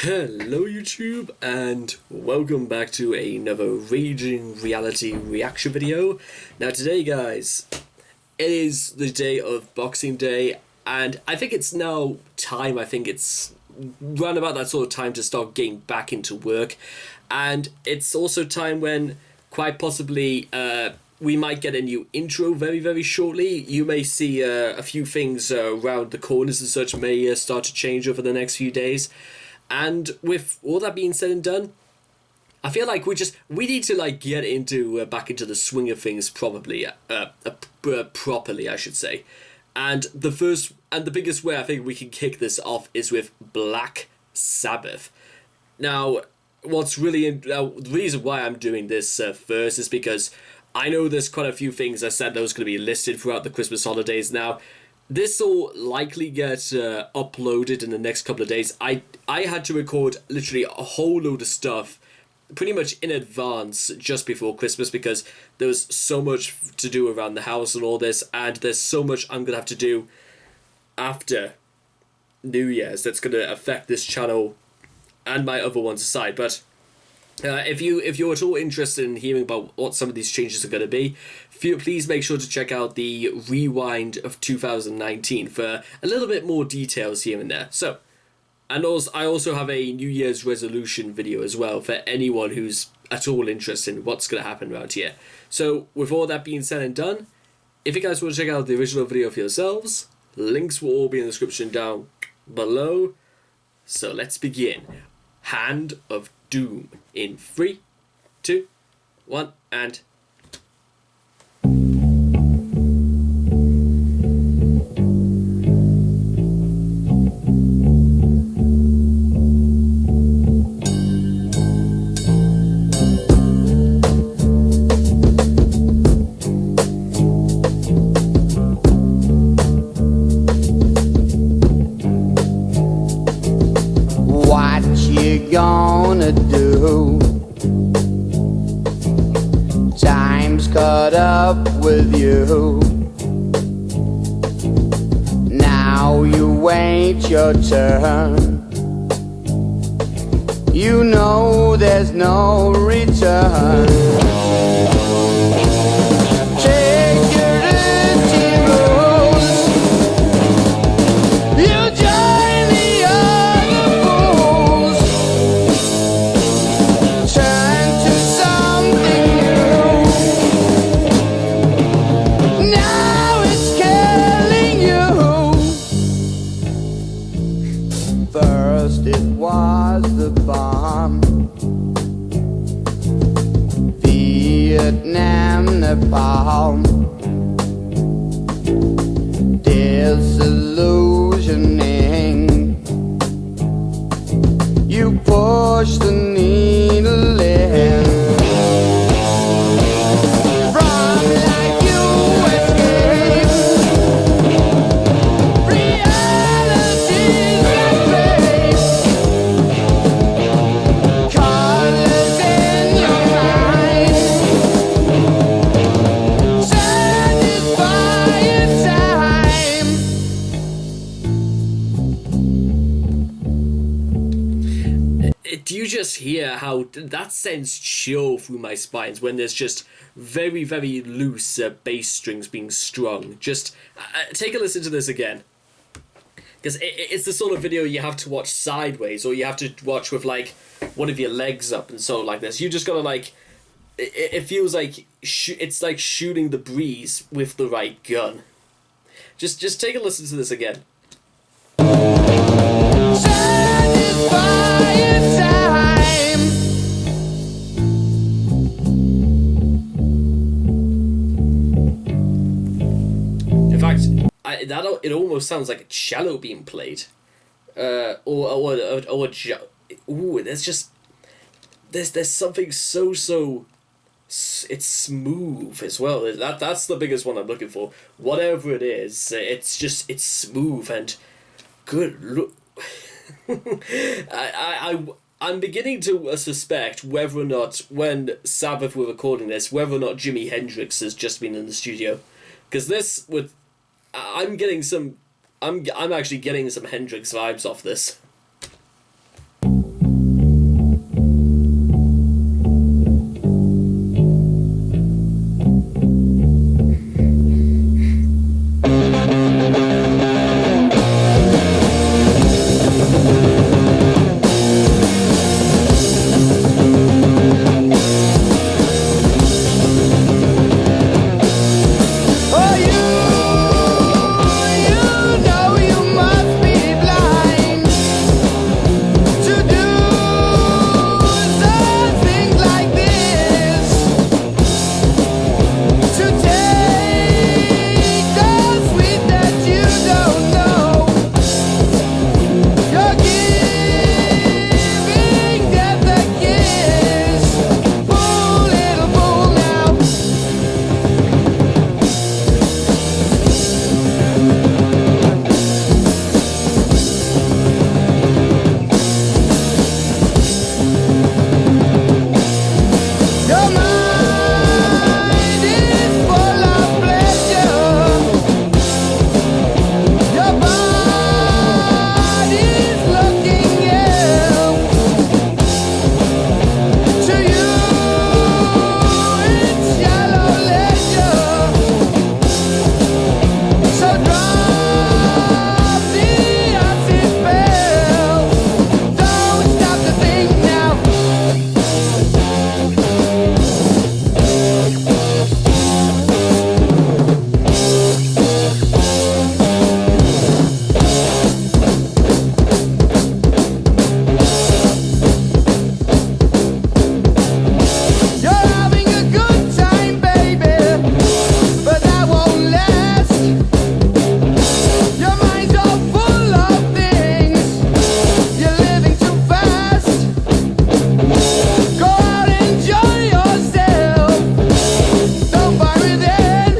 Hello YouTube and welcome back to another Raging Reality reaction video. Now today guys, it is the day of Boxing Day and I think it's now time, I think it's round about that sort of time to start getting back into work, and it's also time when quite possibly we might get a new intro very shortly. You may see a few things around the corners and such may start to change over the next few days. And with all that being said and done, I feel like we need to get into back into the swing of things properly, I should say. And the first and the biggest way I think we can kick this off is with Black Sabbath. Now, the reason why I'm doing this first is because I know there's quite a few things I said that was going to be listed throughout the Christmas holidays. Now, this will likely get uploaded in the next couple of days. I had to record literally a whole load of stuff pretty much in advance just before Christmas because there was so much to do around the house and all this, and there's so much I'm going to have to do after New Year's that's going to affect this channel and my other ones aside. But if you're at all interested in hearing about what some of these changes are going to be, please make sure to check out the rewind of 2019 for a little bit more details here and there. So, and also I also have a New Year's resolution video as well for anyone who's at all interested in what's going to happen around here. So, with all that being said and done, if you guys want to check out the original video for yourselves, links will all be in the description down below. So let's begin. Hand of Doom in 3, 2, 1, and what you gonna do? Time's caught up with you. Now you wait your turn. You know there's no return. Take your empty roads. You join the other fools. Turn to something new. Now it's killing you. First it was the bomb, Vietnam, Nepal, disillusioning. You push the needle in. From life you escape. Reality's like fate. Colors in your mind. Satisfy in time. do you just hear how that sends chill through my spines when there's just very loose bass strings being strung? Just take a listen to this again, because it's the sort of video you have to watch sideways, or you have to watch with like one of your legs up and so like this. You just gotta it feels like it's like shooting the breeze with the right gun. Just take a listen to this again. Satisfy in time. In fact, it almost sounds like a cello being played, ooh, there's something so it's smooth as well. That's the biggest one I'm looking for. Whatever it is, it's smooth and good. Look, I'm beginning to suspect whether or not, when Sabbath were recording this, whether or not Jimi Hendrix has just been in the studio, because this would, I'm getting some, I'm actually getting some Hendrix vibes off this. to take the sweet that you don't know. You're giving death a kiss. Fool, little fool now. Your mind is full of pleasure. Your body's looking ill. To you, it's shallow leisure. So drop the acid spell. Don't stop to think now. You're having a good time, baby, but that won't last. Your mind's all full of things. You're living too fast. Go out and enjoy yourself. Don't buy it in.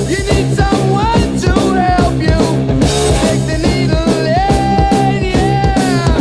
You need someone to help you. Take the needle in, yeah.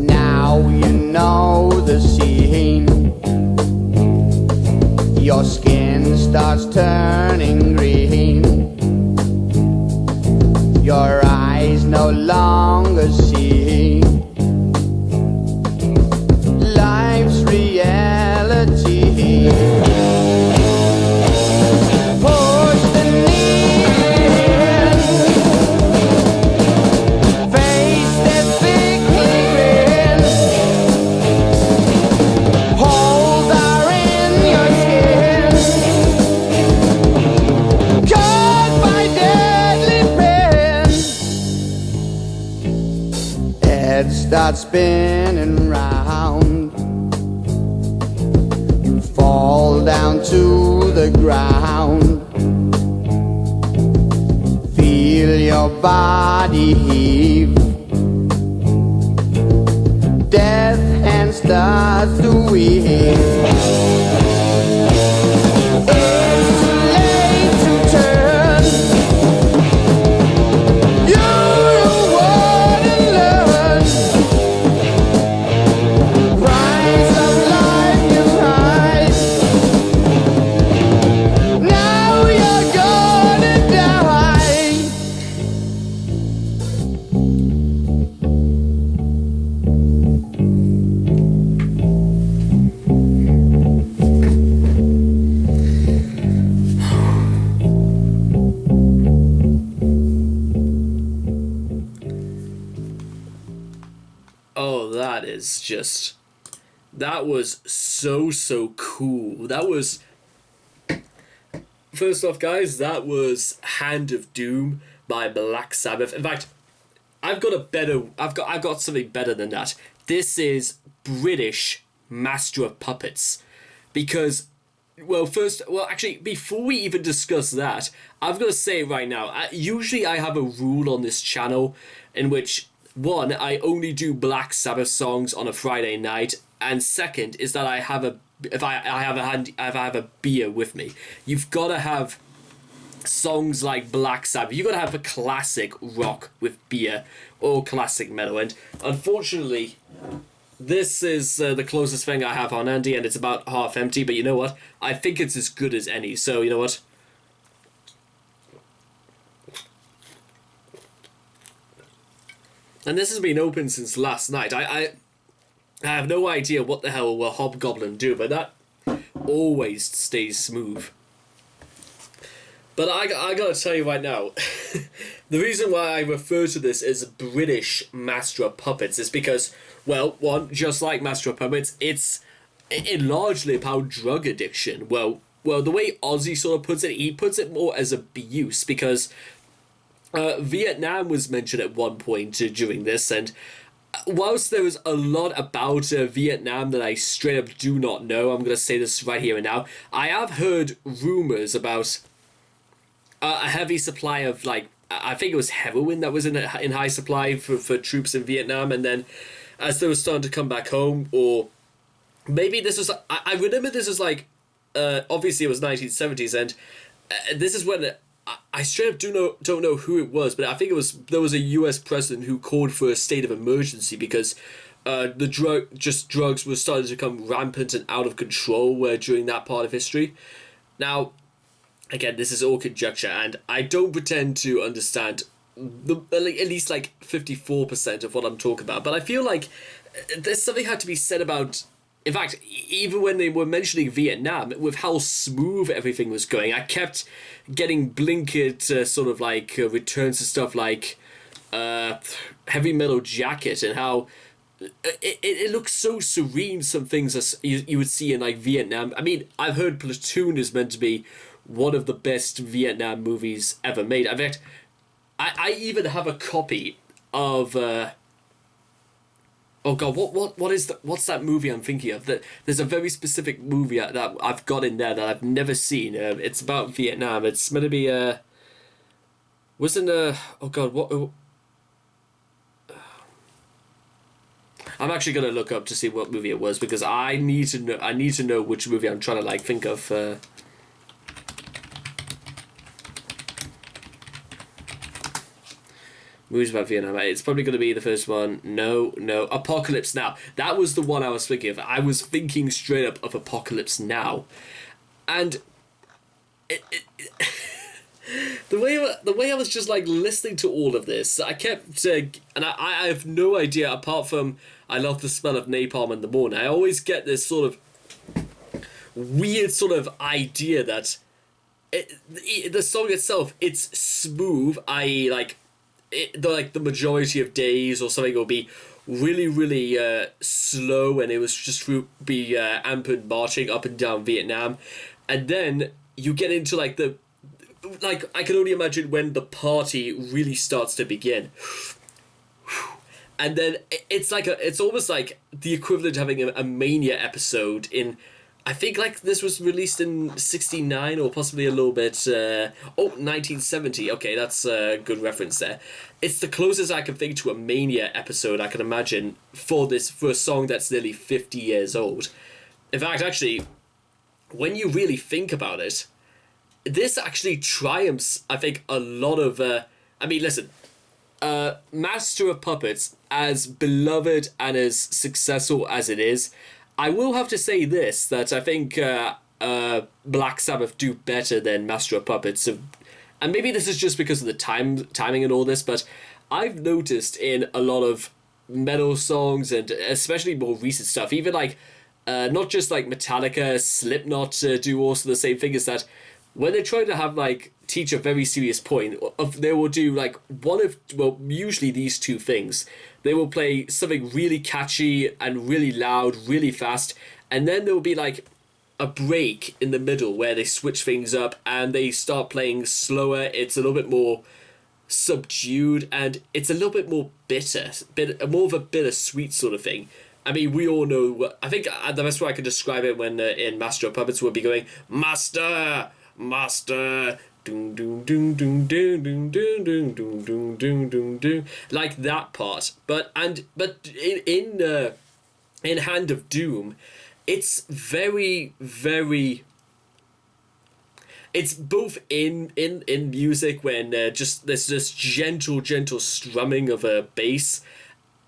Now you know the scene. Your skin starts turning green. Your eyes no longer see life's reality. Push the needle in. Face that sickly grin. Holes are in your skin. Caused by deadly pain. Head starts spinning round. You fall down to the ground. Feel your body heave. Death hand starts to weave. It's too late to turn. You don't wanna learn. Price of life is high. Now you're gonna die. Oh, that was so cool. That was, first off, guys, that was Hand of Doom by Black Sabbath. In fact, I've got something better than that. This is British Master of Puppets, because Actually, before we even discuss that, I've got to say right now, usually I have a rule on this channel in which, one, I only do Black Sabbath songs on a Friday night, and second is that I have a, if I have a beer with me. You've got to have songs like Black Sabbath. You've got to have a classic rock with beer, or classic metal, and unfortunately, this is the closest thing I have on Andy, and it's about half empty, but you know what? I think it's as good as any, so you know what? And this has been open since last night. I have no idea what the hell will Hobgoblin do, but that always stays smooth. But I gotta tell you right now, the reason why I refer to this as British Master of Puppets is because, well, one, just like Master of Puppets, it's largely about drug addiction. Well, the way Ozzy sort of puts it, he puts it more as abuse, because Vietnam was mentioned at one point during this, and whilst there was a lot about Vietnam that I straight up do not know, I'm going to say this right here and now, I have heard rumours about a heavy supply of, like, I think it was heroin that was in high supply for troops in Vietnam, and then as they were starting to come back home, or maybe this was, I remember this was like, obviously it was 1970s, and this is when, I straight up don't know who it was, but I think there was a US president who called for a state of emergency because drugs were starting to become rampant and out of control during that part of history. Now, again, this is all conjecture, and I don't pretend to understand at least like 54% of what I'm talking about, but I feel like there's something had to be said about, in fact, even when they were mentioning Vietnam, with how smooth everything was going, I kept getting blinkered sort of like returns to stuff like Heavy Metal Jacket, and how it looks so serene, some things as you would see in like Vietnam. I mean, I've heard Platoon is meant to be one of the best Vietnam movies ever made. In fact, I even have a copy of oh god, what's that movie I'm thinking of? That there's a very specific movie that I've got in there that I've never seen. It's about Vietnam. It's meant to be wasn't oh god, what I'm actually gonna look up to see what movie it was, because I need to know which movie I'm trying to like think of. Movies about Vietnam. It's probably going to be the first one. No. Apocalypse Now. That was the one I was thinking of. I was thinking straight up of Apocalypse Now, and the way I was just like listening to all of this, I kept and I have no idea, apart from I love the smell of napalm in the morning. I always get this sort of weird sort of idea that the song itself, it's smooth, i.e. like the majority of days or something will be really, really slow, and it was just be ampered marching up and down Vietnam, and then you get into like I can only imagine when the party really starts to begin, and then it's almost like the equivalent of having a Mania episode in. I think like this was released in 69 or possibly a little bit 1970. Okay, that's a good reference there. It's the closest I can think to a Mania episode I can imagine for a song that's nearly 50 years old. In fact, actually, when you really think about it, this actually triumphs, I think, a lot of I mean, listen, Master of Puppets, as beloved and as successful as it is, I will have to say this, that I think Black Sabbath do better than Master of Puppets. And maybe this is just because of the timing and all this, but I've noticed in a lot of metal songs, and especially more recent stuff, even like, not just like Metallica, Slipknot do also the same thing, is that when they try to have like teach a very serious point, they will do like usually these two things. They will play something really catchy and really loud, really fast, and then there will be like a break in the middle where they switch things up and they start playing slower. It's a little bit more subdued and it's a little bit more bitter, more of a bittersweet sort of thing. I mean, we all know. I think the best way I could describe it when in Master of Puppets would be going, Master, Master, doom doom doom doom doom doom doom doom doom doom doom doom doom, like that part. But in Hand of Doom, it's very very. It's both in music when just there's this gentle strumming of a bass.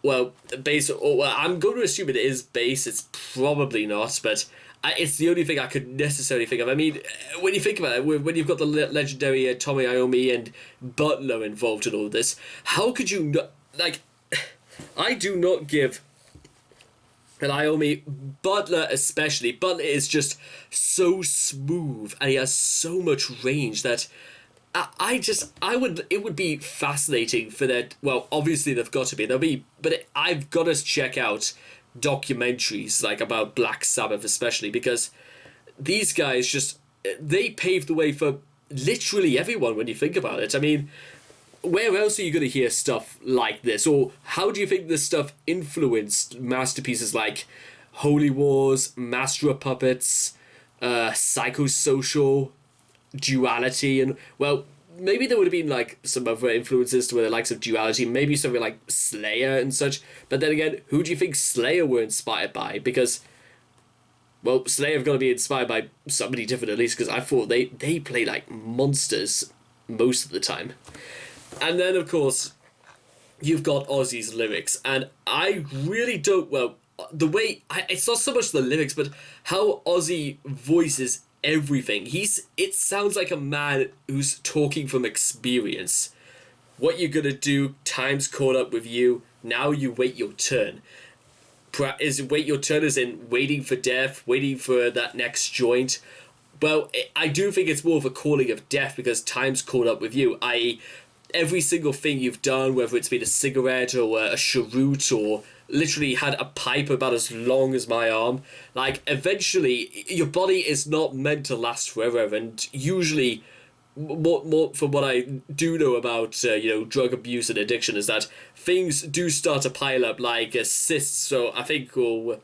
Well, bass. Or, well, I'm going to assume it is bass. It's probably not, but it's the only thing I could necessarily think of. I mean, when you think about it, when you've got the legendary Tommy Iommi and Butler involved in all this, how could you not like? I do not give. And Iommi, Butler especially. Butler is just so smooth, and he has so much range that it would be fascinating for that. Well, obviously they've got to be. I've got to check out documentaries like about Black Sabbath especially, because these guys they paved the way for literally everyone when you think about it. I mean, where else are you going to hear stuff like this? Or how do you think this stuff influenced masterpieces like Holy Wars, Master of Puppets, Psychosocial, Duality, and, well, maybe there would have been like some other influences to the likes of Duality, maybe something like Slayer and such. But then again, who do you think Slayer were inspired by? Because, well, Slayer have got to be inspired by somebody different at least, because I thought they play like monsters most of the time. And then, of course, you've got Ozzy's lyrics, and I really don't, well, the way, it's not so much the lyrics, but how Ozzy voices everything. It sounds like a man who's talking from experience. What you're gonna do, time's caught up with you, now you wait your turn. Wait your turn as in waiting for death, waiting for that next joint. Well, I do think it's more of a calling of death because time's caught up with you, i.e., every single thing you've done, whether it's been a cigarette or a cheroot or literally had a pipe about as long as my arm, like, eventually your body is not meant to last forever. And usually, more from what I do know about drug abuse and addiction, is that things do start to pile up, like cysts. So I think or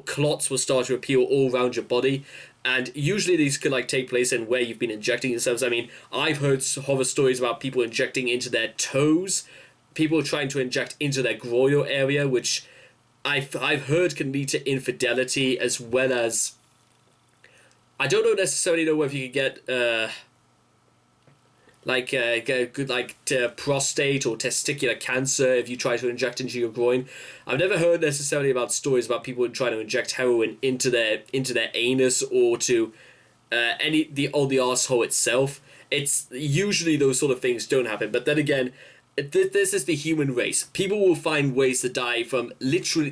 clots will start to appear all around your body. And usually these could like take place in where you've been injecting yourselves. I mean, I've heard horror stories about people injecting into their toes, people trying to inject into their groin area, which I've heard can lead to infidelity, as well as, I don't necessarily know whether you can get prostate or testicular cancer if you try to inject into your groin. I've never heard necessarily about stories about people trying to inject heroin into their anus or to the arsehole itself. It's usually those sort of things don't happen. But then again, this is the human race. People will find ways to die from literally.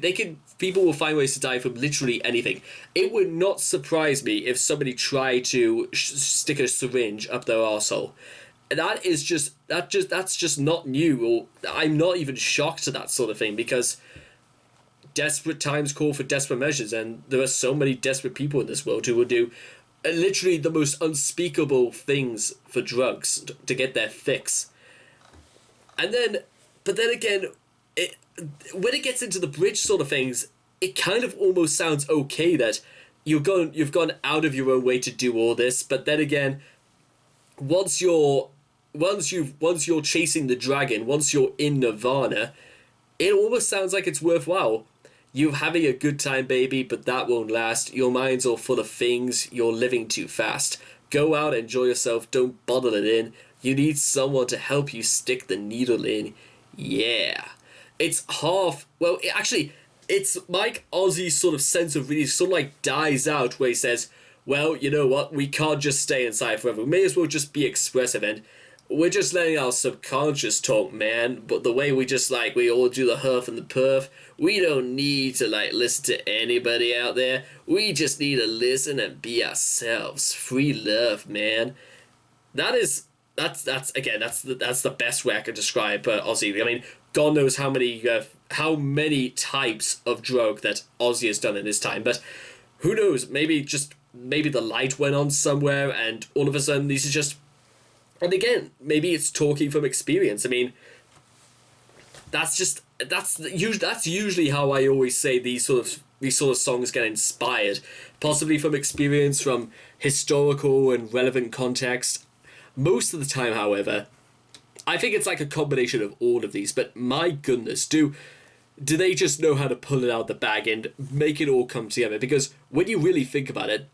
People will find ways to die from literally anything. It would not surprise me if somebody tried to stick a syringe up their arsehole. That's just not new, or I'm not even shocked at that sort of thing, because desperate times call for desperate measures, and there are so many desperate people in this world who will do literally the most unspeakable things for drugs to get their fix. But then again, when it gets into the bridge sort of things, it kind of almost sounds okay that you've gone out of your own way to do all this, but then again, once you're chasing the dragon, once you're in nirvana, it almost sounds like it's worthwhile. You're having a good time, baby, but that won't last. Your mind's all full of things. You're living too fast. Go out, enjoy yourself. Don't bottle it in. You need someone to help you stick the needle in. Yeah. It's half... Well, it's Mike Ozzy's sort of sense of release sort of like dies out, where he says, well, you know what? We can't just stay inside forever. We may as well just be expressive, and we're just letting our subconscious talk, man. But the way we all do the huff and the puff, we don't need to listen to anybody out there. We just need to listen and be ourselves. Free love, man. That's the best way I could describe Ozzy. I mean, God knows how many types of drug that Ozzy has done in his time, but who knows? Maybe the light went on somewhere, and all of a sudden this is just. And again, maybe it's talking from experience. I mean, that's usually how I always say these sort of songs get inspired, possibly from experience, from historical and relevant context. Most of the time, however, I think it's like a combination of all of these. But my goodness, do they just know how to pull it out the bag and make it all come together? Because when you really think about it,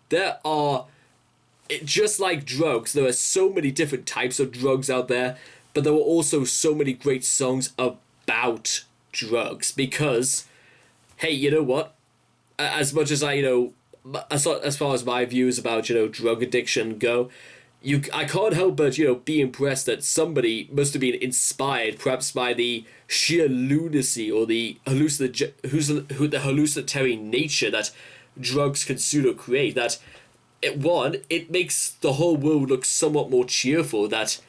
just like drugs, there are so many different types of drugs out there, but there were also so many great songs about drugs. Because, hey, you know what? As much as as far as my views about, drug addiction go, I can't help but, be impressed that somebody must have been inspired, perhaps by the sheer lunacy or the hallucinatory nature that drugs can pseudo create. That it makes the whole world look somewhat more cheerful. That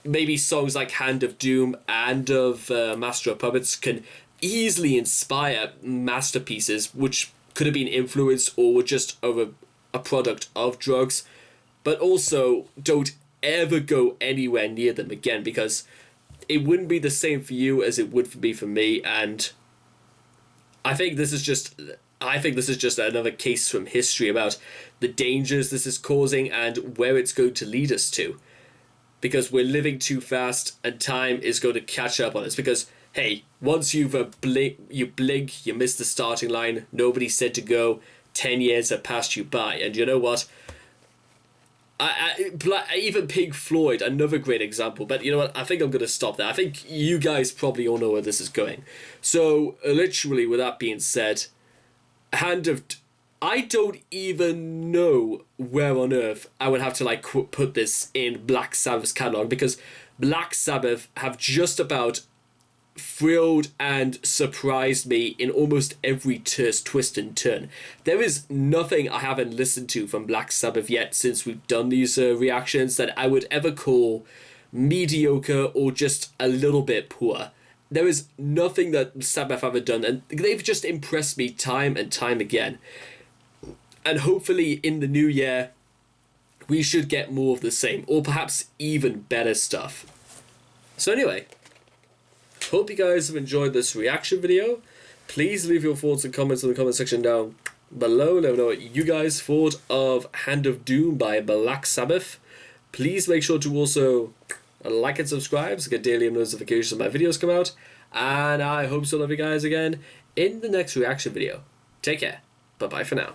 maybe songs like Hand of Doom and of Master of Puppets can easily inspire masterpieces which could have been influenced or were just a product of drugs, but also don't ever go anywhere near them again, because it wouldn't be the same for you as it would be for me. And I think this is just another case from history about the dangers this is causing and where it's going to lead us to, because we're living too fast and time is going to catch up on us. Because hey, once you blink, you miss the starting line. Nobody said to go. 10 years have passed you by, and you know what? Even Pink Floyd, another great example. But you know what? I think I'm going to stop there. I think you guys probably all know where this is going. So, literally, with that being said, I don't even know where on earth I would have to put this in Black Sabbath's catalogue, because Black Sabbath have just about thrilled and surprised me in almost every twist and turn. There is nothing I haven't listened to from Black Sabbath yet since we've done these reactions that I would ever call mediocre or just a little bit poor. There is nothing that Sabbath have ever done, and they've just impressed me time and time again. And hopefully in the new year we should get more of the same, or perhaps even better stuff. So anyway, hope you guys have enjoyed this reaction video. Please leave your thoughts and comments in the comment section down below. Let me know what you guys thought of Hand of Doom by Black Sabbath. Please make sure to also like and subscribe to get daily notifications when my videos come out. And I hope to love you guys again in the next reaction video. Take care. Bye-bye for now.